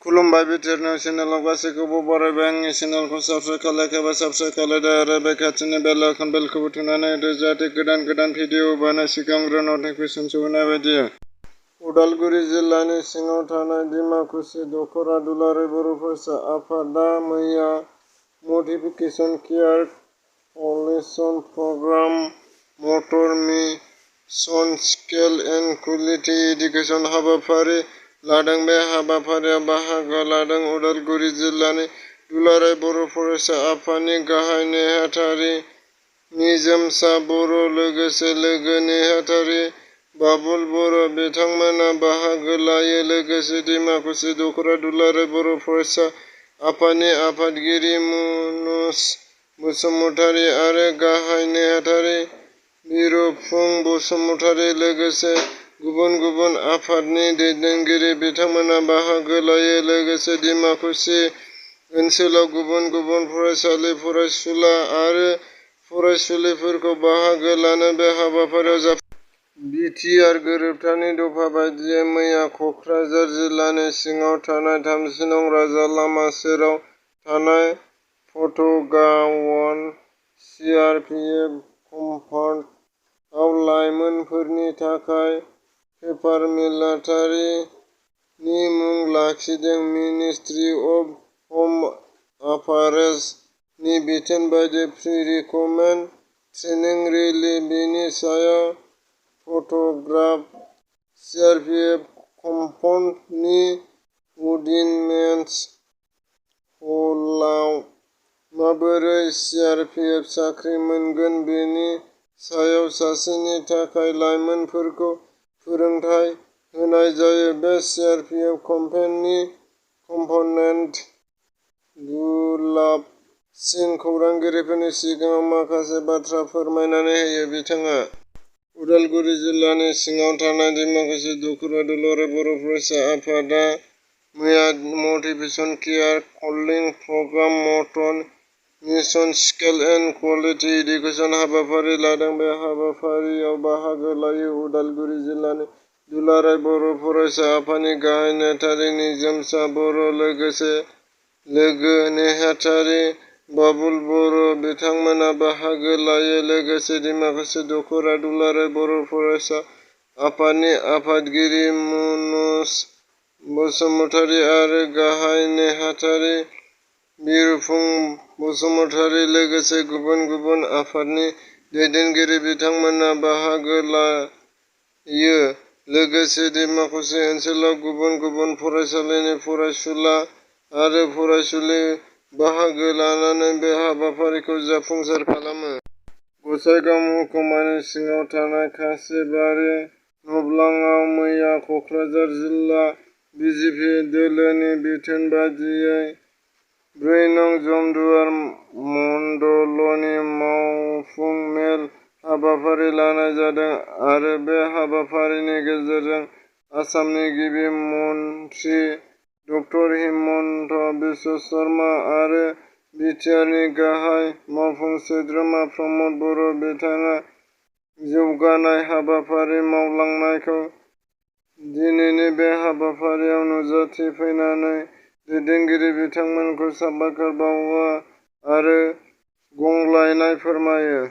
खुलुमबाय BTR news चेनेलाव गासैखौबो बरायबाय। आंनि चेनेलखौ साबस्क्राइब खालायाखैबा साबस्क्राइब खालायदो आरो बे खाथिनि बेल आइकन बेलखौबो थुनानै होदो जाहाथे गोदान भिडिअ बानाय सिगांग्रो नटिफिकेसन सौहैनाय बायदि। उदालगुरि जिल्लानि सिङाव थानाय डिमाकुसि दख'रा दुलाराय बर' फरायसा आफादा मैया मडिफिकेसन केयार कलेक्शन प्रग्राम मटर mission scale and quality education हाबाफारि लादों। बे हाबाफारियाव बाहागो लादों उदालगुरि जिल्लानि दुलाराय बर' फरायसा आफादनि गाहाय नेहाथारि निजोमसा बर', लोगोसे लोगो नेहाथारि बाबुल बर'। बिथांमोना बाहागो लायो। लोगोसे डिमाकुसि दख'रा दुलाराय बर' फरायसा आफादनि आफादगिरि मुनुस बसुमतारी आरो गाहाय नेहाथारि बिरफुं बसुमतारी, लोगोसे गुबुन गुबुन आफादनि दैदेनगिरि बिथांमोना बाहागो लायो। लोगोसे डिमाकुसि ओनसोलाव गुबुन गुबुन फरायसालि फरायसुला आरो फरायसुलिफोरखौ बाहागो लानो बे हाबाफारियाव बिटिआर गोरोबथानि दफा बायदियै मैया क'क्राझार जिल्लानि सिङाव थानाय 30 नं राजा लामा सेराव थानाय फट'गावन सिआरपिएफ कम्पाउन्डआव लाइमोनफोरनि थाखाय पेपारमिलिटारि नि मुं लाखिदों। मिनिस्ट्रि अफ हम अफेयार्स नि बिथोन बायदियै प्रि-रिक्रुटमेन्ट ट्रेनिं रेलि। बेनि सायाव फट'ग्राफ सिआरपिएफ कम्पाउन्ड नि अर्डिनेन्स हलआव माबोरै सिआरपिएफ साख्रि मोनगोन बेनि सायाव सानसेनि थाखाय लाइमोनफोरखौ फोरोंथाय होनाय जायो। बे सिआरपिएफ कम्पाउन्डेन्ट गुलाब सिंह खौरांगिरिफोरनि सिगाङाव माखासे बाथ्रा फोरमायनानै होयो। बिथाङा उदालगुरि जिल्लानि सिङाव थानाय डिमाकुसि दख'रा दुलाराय बर' फरायसा आफादा मैया मडिफिकेसन केयार कलेक्शन प्रग्राम मटर mission scale and quality education हाबाफारि लादों। बे हाबाफारियाव बाहागो लायो उदालगुरि जिल्लानि दुलाराय बर' फरायसा आफादनि गाहाय नेहाथारि निजोमसा बर', लोगोसे लोगो नेहाथारि बाबुल बर'। बिथांमोना बाहागो लायो। लोगोसे डिमाकुसि दख'रा दुलाराय बर' फरायसा आफादनि आफादगिरि मुनुस बसुमतारी आरो गाहाय नेहाथारि बिरफुं बसुमतारी, लोगोसे गुबुन गुबुन आफादनि दैदेनगिरि बिथांमोना बाहागो लायो। लोगोसे डिमाकुसि ओनसोलाव गुबुन गुबुन फरायसालिनि फरायसुला आरो फरायसुलि बाहागो लानानै बे हाबाफारिखौ जाफुंसार खालामो। गसाइगाव महकुमानि सिङाव थानाय खासिबारि नबलाङाव मैया क'क्राझार जिल्ला बिजेपि दोलोनि बिथोन बायदियै 4 नं जमदुवार मण्डलनि मावफुं मेल हाबाफारि लानाय जादों आरो बे हाबाफारिनि गेजेरजों आसामनि गिबि मन्थ्रि ड हिमन्त बिश्व शर्मा आरो बिटिआरनि गाहाय मावफुं सोद्रोमा प्रमद बर' बिथाङा जौगानाय हाबाफारि मावलांनायखौ दिनैनि बे हाबाफारियाव नुजाथिफैनानै दैदेनगिरि बिथांमोनखौ साबायखर बावो आरो गंग्लायनाय फोरमायो।